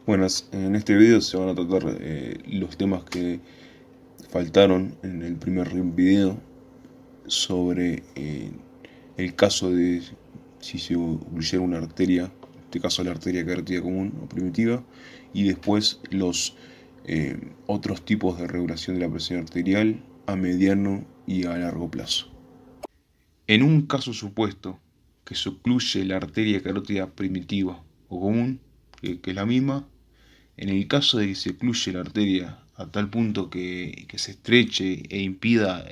Buenas, en este video se van a tratar los temas que faltaron en el primer video sobre el caso de si se ocluyera una arteria, en este caso la arteria carótida común o primitiva, y después los otros tipos de regulación de la presión arterial a mediano y a largo plazo. En un caso supuesto que se ocluye la arteria carótida primitiva o común, que es la misma, en el caso de que se ocluye la arteria a tal punto que se estreche e impida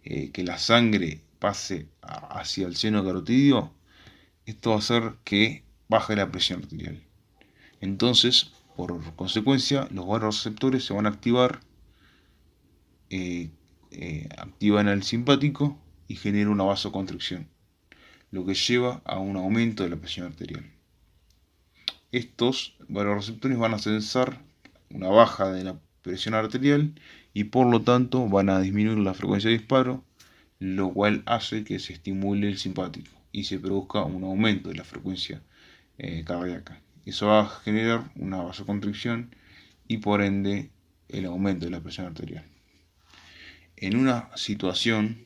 que la sangre pase hacia el seno carotidio, esto va a hacer que baje la presión arterial. Entonces, por consecuencia, los vasoreceptores se van a activar, activan el simpático y genera una vasoconstricción, lo que lleva a un aumento de la presión arterial. Estos vasoreceptores van a sensar una baja de la presión arterial y por lo tanto van a disminuir la frecuencia de disparo, lo cual hace que se estimule el simpático y se produzca un aumento de la frecuencia cardíaca. Eso va a generar una vasoconstricción y por ende el aumento de la presión arterial. En una situación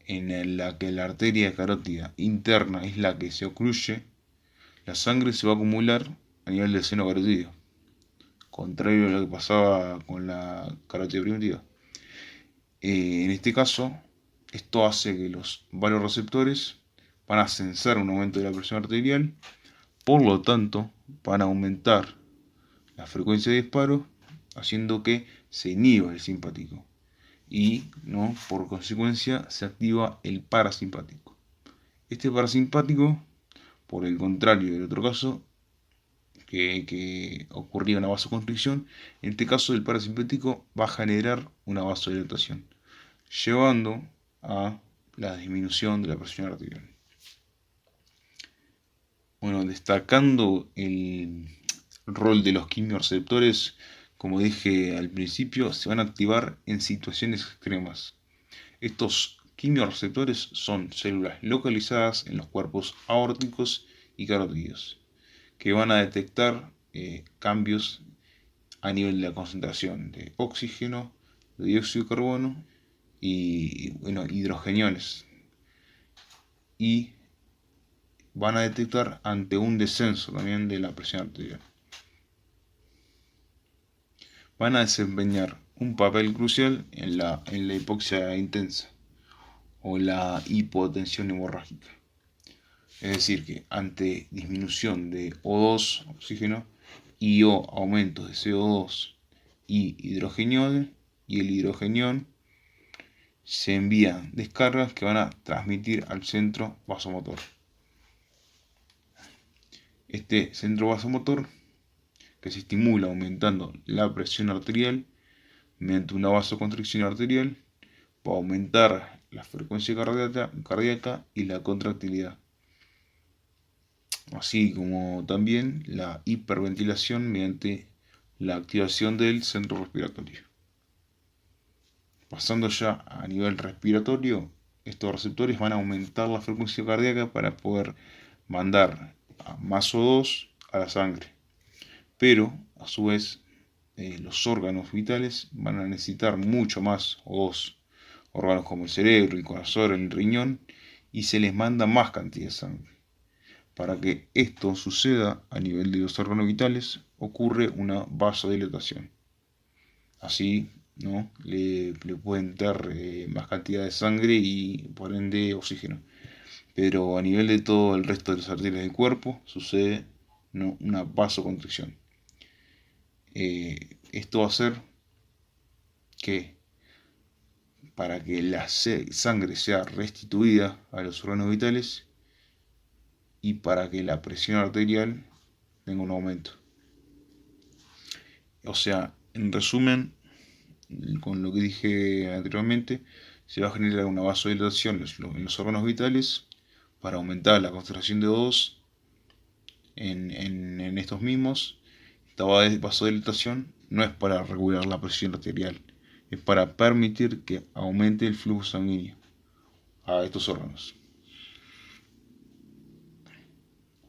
en la que la arteria carótida interna es la que se ocluye, la sangre se va a acumular a nivel del seno carotidio, contrario a lo que pasaba con la carótida primitiva. En este caso, esto hace que los vasoreceptores van a sensar un aumento de la presión arterial, por lo tanto, van a aumentar la frecuencia de disparo, haciendo que se inhiba el simpático y, por consecuencia, se activa el parasimpático. Este parasimpático, por el contrario del otro caso, que ocurría una vasoconstricción, en este caso el parasimpático va a generar una vasodilatación, llevando a la disminución de la presión arterial. Bueno, destacando el rol de los quimiorreceptores, como dije al principio, se van a activar en situaciones extremas. Estos quimiorreceptores son células localizadas en los cuerpos aórticos y carotídeos, que van a detectar cambios a nivel de la concentración de oxígeno, de dióxido de carbono y hidrogeniones. Y van a detectar ante un descenso también de la presión arterial. Van a desempeñar un papel crucial en la hipoxia intensa o la hipotensión hemorrágica. Es decir, que ante disminución de O2, oxígeno, y o aumentos de CO2 y hidrogenión, y el hidrogenión, se envían descargas que van a transmitir al centro vasomotor. Este centro vasomotor, que se estimula aumentando la presión arterial mediante una vasoconstricción arterial, va a aumentar la frecuencia cardíaca y la contractilidad, así como también la hiperventilación mediante la activación del centro respiratorio. Pasando ya a nivel respiratorio, estos receptores van a aumentar la frecuencia cardíaca para poder mandar más O2 a la sangre, pero a su vez los órganos vitales van a necesitar mucho más O2, órganos como el cerebro, el corazón, el riñón, y se les manda más cantidad de sangre. Para que esto suceda a nivel de los órganos vitales, ocurre una vasodilatación. Así, le pueden dar más cantidad de sangre y por ende oxígeno. Pero a nivel de todo el resto de las arterias del cuerpo sucede una vasoconstricción. Esto va a hacer que, para que la sangre sea restituida a los órganos vitales y para que la presión arterial tenga un aumento. O sea, en resumen, con lo que dije anteriormente, se va a generar una vasodilatación en los órganos vitales para aumentar la concentración de O2 en estos mismos. Esta vasodilatación no es para regular la presión arterial, es para permitir que aumente el flujo sanguíneo a estos órganos.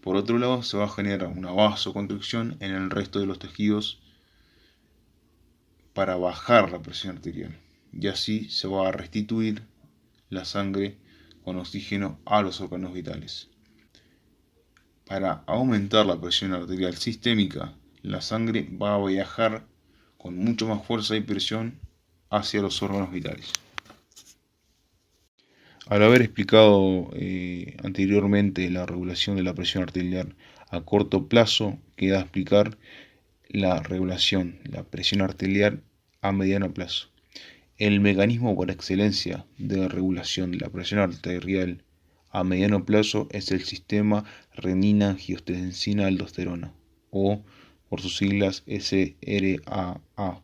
por otro lado se va a generar una vasoconstricción en el resto de los tejidos para bajar la presión arterial, y así se va a restituir la sangre con oxígeno a los órganos vitales. Para aumentar la presión arterial sistémica, la sangre va a viajar con mucho más fuerza y presión hacia los órganos vitales. Al haber explicado anteriormente la regulación de la presión arterial a corto plazo, queda explicar la regulación de la presión arterial a mediano plazo. El mecanismo por excelencia de regulación de la presión arterial a mediano plazo es el sistema renina-angiotensina-aldosterona, o por sus siglas SRAA.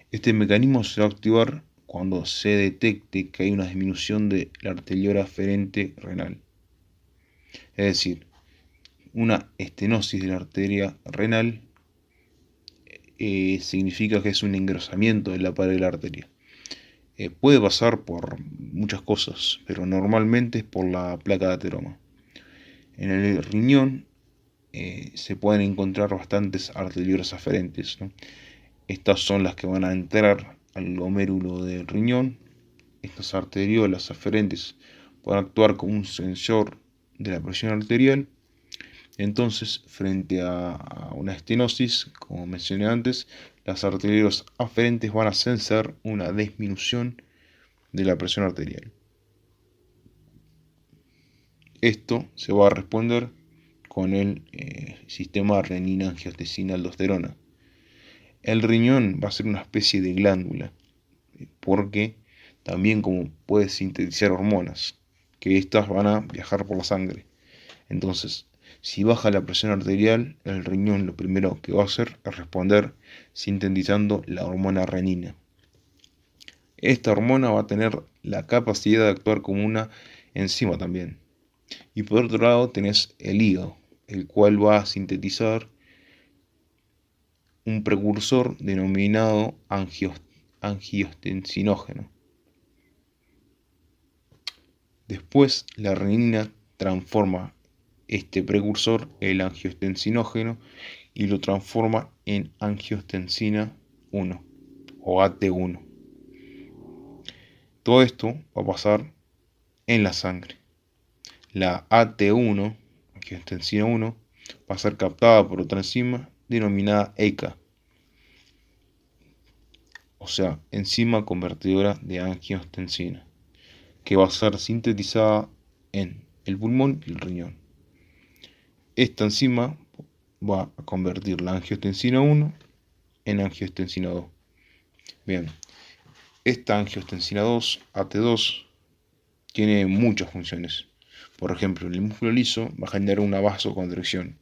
Este mecanismo se va a activar cuando se detecte que hay una disminución de la arteriora aferente renal. Es decir, una estenosis de la arteria renal significa que es un engrosamiento de la pared de la arteria. Puede pasar por muchas cosas, pero normalmente es por la placa de ateroma. En el riñón se pueden encontrar bastantes arteriolas aferentes, ¿no? Estas son las que van a entrar al glomérulo del riñón. Estas arteriolas aferentes van a actuar como un sensor de la presión arterial. Entonces, frente a una estenosis, como mencioné antes, las arteriolas aferentes van a sensar una disminución de la presión arterial. Esto se va a responder con el sistema renina-angiotensina-aldosterona. El riñón va a ser una especie de glándula, porque también como puede sintetizar hormonas, que estas van a viajar por la sangre. Entonces, si baja la presión arterial, el riñón lo primero que va a hacer es responder sintetizando la hormona renina. Esta hormona va a tener la capacidad de actuar como una enzima también. Y por otro lado tenés el hígado, el cual va a sintetizar un precursor denominado angiostensinógeno. Después la renina transforma este precursor, el angiostensinógeno, y lo transforma en angiostensina 1 o AT1. Todo esto va a pasar en la sangre. La AT1, angiostensina 1, va a ser captada por otra enzima denominada ECA, o sea, enzima convertidora de angiostensina, que va a ser sintetizada en el pulmón y el riñón. Esta enzima va a convertir la angiostensina 1 en angiostensina 2. Bien, esta angiostensina 2, AT2, tiene muchas funciones. Por ejemplo, en el músculo liso va a generar una vasoconstricción,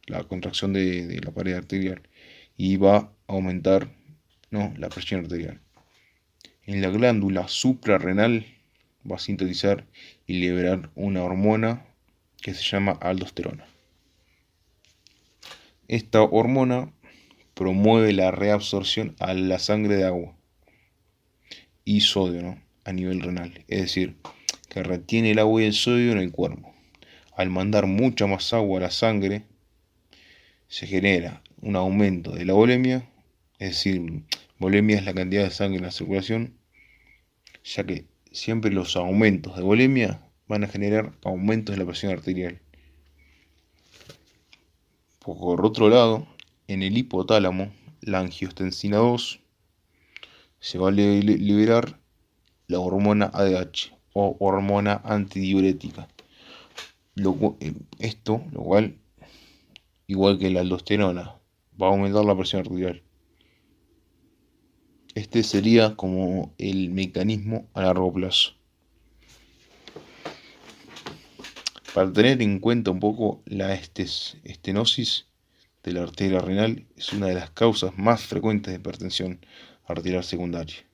la contracción de la pared arterial, y va a aumentar la presión arterial. En la glándula suprarrenal va a sintetizar y liberar una hormona que se llama aldosterona. Esta hormona promueve la reabsorción a la sangre de agua y sodio, a nivel renal, es decir, que retiene el agua y el sodio en el cuerpo. Al mandar mucha más agua a la sangre, se genera un aumento de la volemia, es decir, volemia es la cantidad de sangre en la circulación, ya que siempre los aumentos de volemia van a generar aumentos de la presión arterial. Por otro lado, en el hipotálamo, la angiostensina 2 se va a liberar la hormona ADH o hormona antidiurética. Esto, lo cual, igual que la aldosterona, va a aumentar la presión arterial. Este sería como el mecanismo a largo plazo. Para tener en cuenta un poco la estenosis de la arteria renal, es una de las causas más frecuentes de hipertensión arterial secundaria.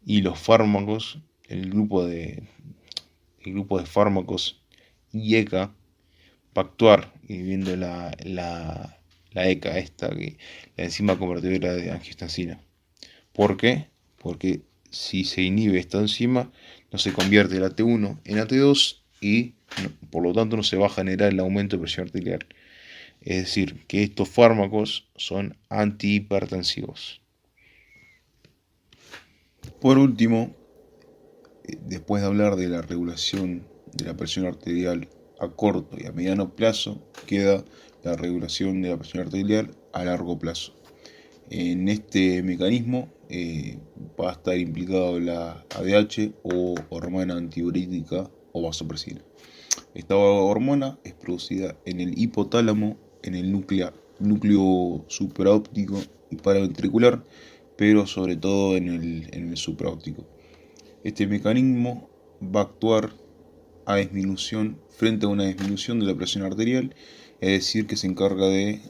Y los fármacos, el grupo de fármacos IECA va a actuar, y viendo la ECA la enzima convertidora de angiostensina. ¿Por qué? Porque si se inhibe esta enzima, no se convierte el AT1 en AT2 y por lo tanto no se va a generar el aumento de presión arterial. Es decir, que estos fármacos son antihipertensivos. Por último, después de hablar de la regulación de la presión arterial a corto y a mediano plazo, queda la regulación de la presión arterial a largo plazo. En este mecanismo va a estar implicado la ADH o hormona antidiurética o vasopresina. Esta hormona es producida en el hipotálamo, en el núcleo supraóptico y paraventricular, pero sobre todo en el supraóptico. Este mecanismo va a actuar a disminución frente a una disminución de la presión arterial, es decir, que se encarga de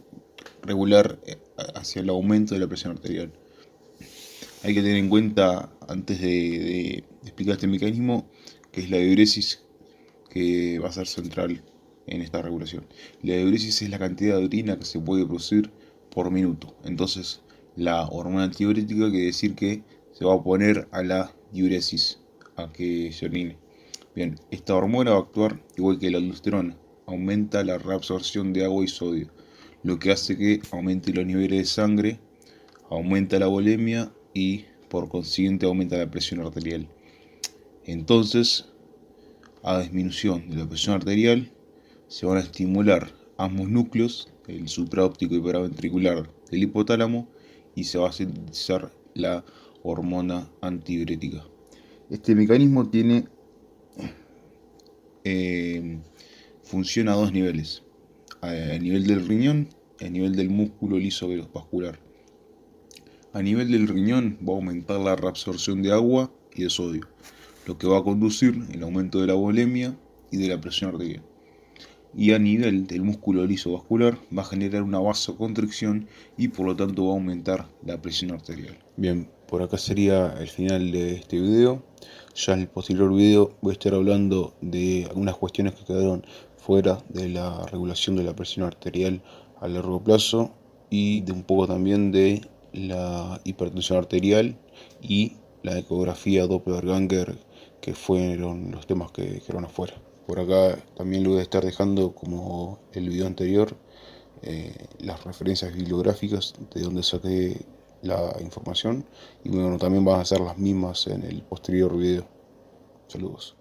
regular hacia el aumento de la presión arterial. Hay que tener en cuenta, antes de explicar este mecanismo, que es la diuresis, que va a ser central en esta regulación. La diuresis es la cantidad de orina que se puede producir por minuto. Entonces, la hormona antidiurética quiere decir que se va a oponer a la diuresis, a que se orine. Bien, esta hormona va a actuar igual que la aldosterona, aumenta la reabsorción de agua y sodio, lo que hace que aumente los niveles de sangre, aumenta la volemia y por consiguiente aumenta la presión arterial. Entonces, a disminución de la presión arterial, se van a estimular ambos núcleos, el supraóptico y paraventricular del hipotálamo, y se va a sintetizar la hormona antidiurética. Este mecanismo tiene funciona a dos niveles, a nivel del riñón y a nivel del músculo liso vascular. A nivel del riñón va a aumentar la reabsorción de agua y de sodio, lo que va a conducir el aumento de la volemia y de la presión arterial. Y a nivel del músculo liso vascular va a generar una vasoconstricción y por lo tanto va a aumentar la presión arterial. Bien, por acá sería el final de este video. Ya en el posterior video voy a estar hablando de algunas cuestiones que quedaron fuera de la regulación de la presión arterial a largo plazo y de un poco también de la hipertensión arterial y la ecografía Doppler-Gangler, que fueron los temas que quedaron afuera. Por acá también lo voy a estar dejando, como el video anterior, las referencias bibliográficas de donde saqué la información, y bueno, también van a ser las mismas en el posterior video. Saludos.